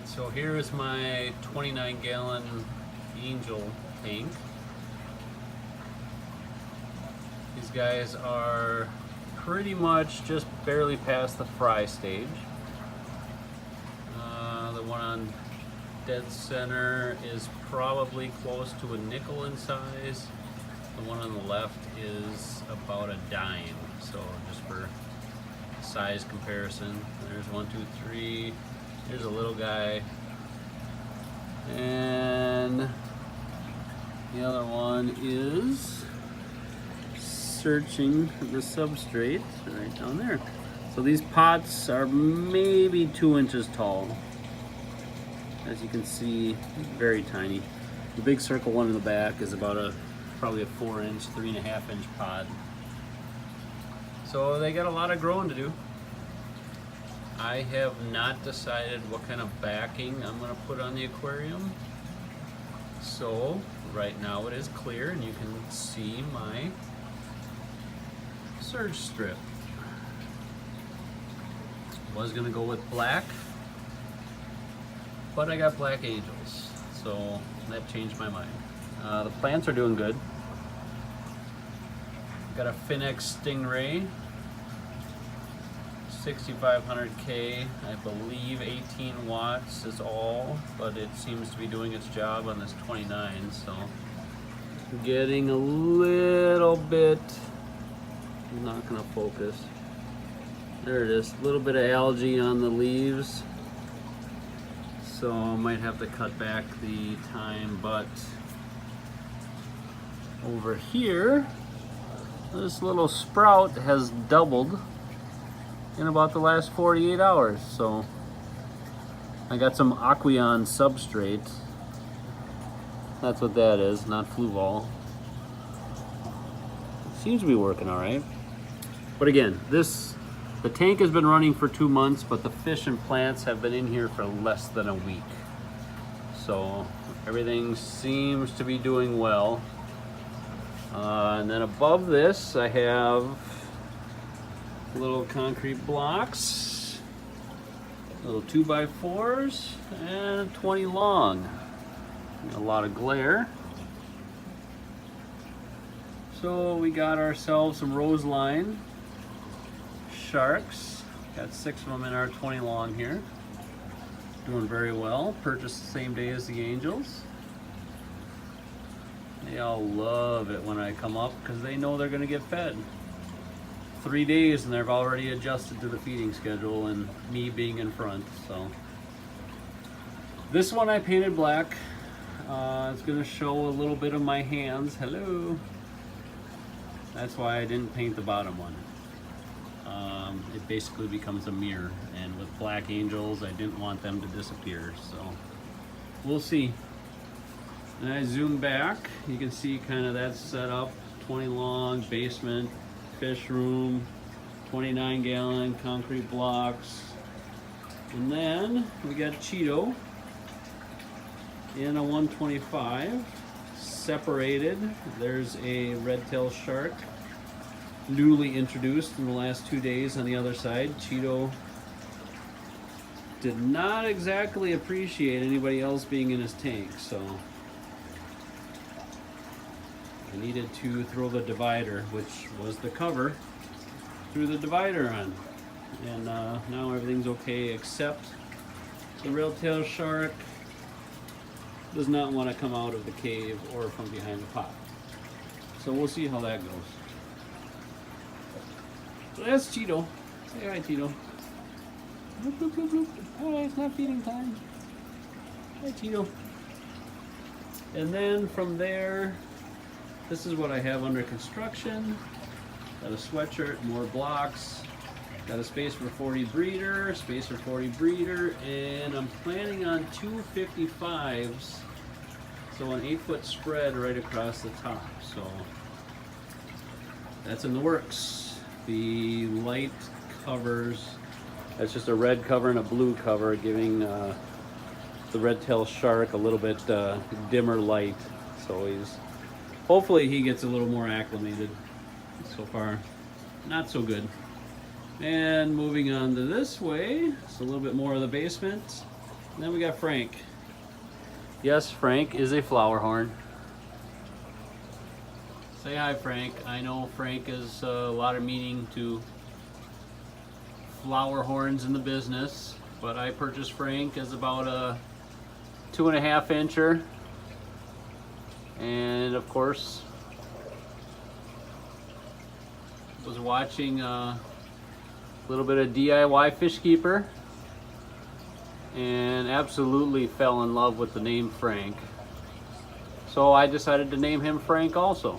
So here is my 29-gallon Angel tank. These guys are pretty much just barely past the fry stage. The one on dead center is probably close to a nickel in size. The one on the left is about a dime. So just for size comparison, there's 1, 2, 3. Here's a little guy, and the other one is searching the substrate right down there. So these pots are maybe 2 inches tall. As you can see, very tiny. The big circle one in the back is about probably a 4-inch, 3.5-inch pod. So they got a lot of growing to do. I have not decided what kind of backing I'm going to put on the aquarium. So right now it is clear and you can see my surge strip. Was going to go with black, but I got black angels, so that changed my mind. The plants are doing good. Got a Finex Stingray 6500K, I believe 18 watts is all, but it seems to be doing its job on this 29, so getting a little bit, I'm not going to focus, there it is, a little bit of algae on the leaves, so I might have to cut back the time, but over here, this little sprout has doubled in about the last 48 hours. So I got some Aqueon substrate. That's what that is, not Fluval. Seems to be working all right. But again, the tank has been running for 2 months, but the fish and plants have been in here for less than a week. So everything seems to be doing well. And then above this, I have little concrete blocks, little 2x4s, and 20 long. A lot of glare. So we got ourselves some roseline sharks. Got 6 of them in our 20 long here. Doing very well. Purchased the same day as the angels. They all love it when I come up because they know they're going to get fed. 3 days and they've already adjusted to the feeding schedule and me being in front. So this one I painted black. It's going to show a little bit of my hands. Hello. That's why I didn't paint the bottom one. It basically becomes a mirror, and with black angels I didn't want them to disappear, so we'll see. And I zoom back, you can see kind of that setup. 20 long, basement, fish room, 29-gallon concrete blocks, and then we got Cheeto in a 125 separated. There's a red-tailed shark newly introduced in the last 2 days on the other side. Cheeto did not exactly appreciate anybody else being in his tank, so I needed to throw the divider, which was the cover, threw the divider on, and now everything's okay except the red-tailed shark does not want to come out of the cave or from behind the pot. So we'll see how that goes. So that's Cheeto. Say hi, Cheeto. Bloop, bloop, bloop, bloop. Alright, it's not feeding time. Hi, Cheeto. And then from there, this is what I have under construction. Got a sweatshirt, more blocks. Got a space for 40 breeder, space for 40 breeder, and I'm planning on 2 55s. So an 8-foot spread right across the top. So that's in the works. The light covers, that's just a red cover and a blue cover, giving the red-tailed shark a little bit dimmer light. So hopefully he gets a little more acclimated. So far, not so good. And moving on to this way, it's a little bit more of the basement. And then we got Frank. Yes, Frank is a flower horn. Say hi, Frank. I know Frank is a lot of meaning to flower horns in the business, but I purchased Frank as about a 2.5 incher, and of course was watching a little bit of DIY Fish Keeper and absolutely fell in love with the name Frank, so I decided to name him Frank also.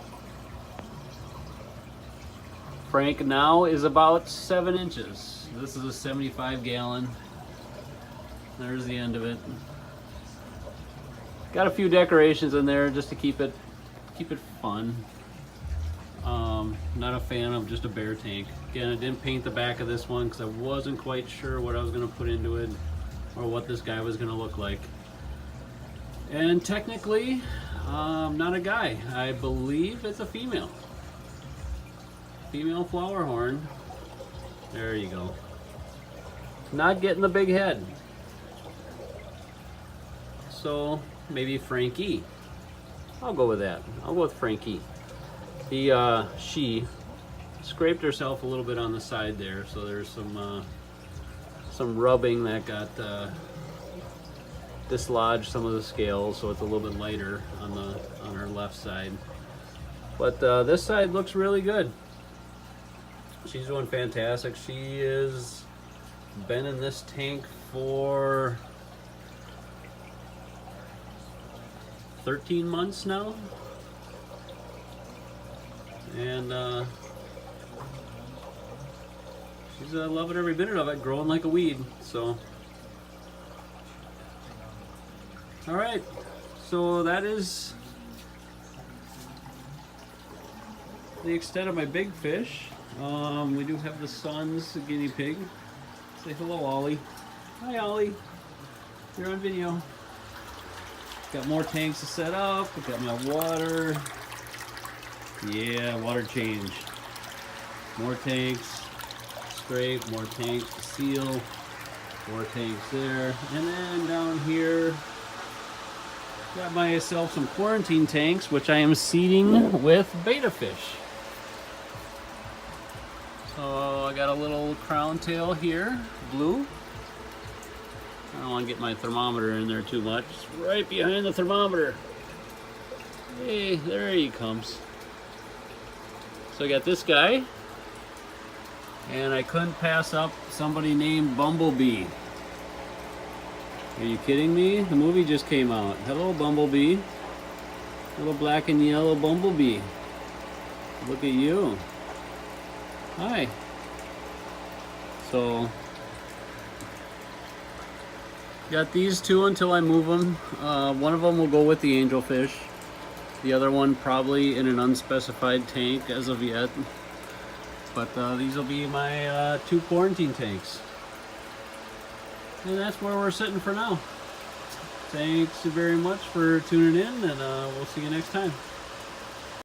Frank now is about 7 inches. This is a 75 gallon. There's the end of it. Got a few decorations in there just to keep it fun. Not a fan of just a bare tank. Again, I didn't paint the back of this one because I wasn't quite sure what I was going to put into it or what this guy was going to look like. And technically, not a guy. I believe it's a female. Female flower horn. There you go. Not getting the big head. So maybe Frankie. I'll go with that. I'll go with Frankie. She scraped herself a little bit on the side there, so there's some rubbing that got dislodged some of the scales, so it's a little bit lighter on her left side. But this side looks really good. She's doing fantastic. She has been in this tank for 13 months now, and she's loving every minute of it, growing like a weed. So, all right, so that is the extent of my big fish. We do have the son's guinea pig. Say hello, Ollie. Hi, Ollie. You're on video. Got more tanks to set up. I got my water. Yeah, water change. More tanks. Scrape. More tanks to seal. More tanks there. And then down here, got myself some quarantine tanks, which I am seeding with betta fish. So I got a little crown tail here, blue. I don't want to get my thermometer in there too much. It's right behind the thermometer. Hey, there he comes. So I got this guy, and I couldn't pass up somebody named Bumblebee. Are you kidding me? The movie just came out. Hello, Bumblebee. Little black and yellow Bumblebee. Look at you. Hi. So, got these two until I move them. One of them will go with the angelfish. The other one probably in an unspecified tank as of yet. But these will be my 2 quarantine tanks. And that's where we're sitting for now. Thanks very much for tuning in, and we'll see you next time.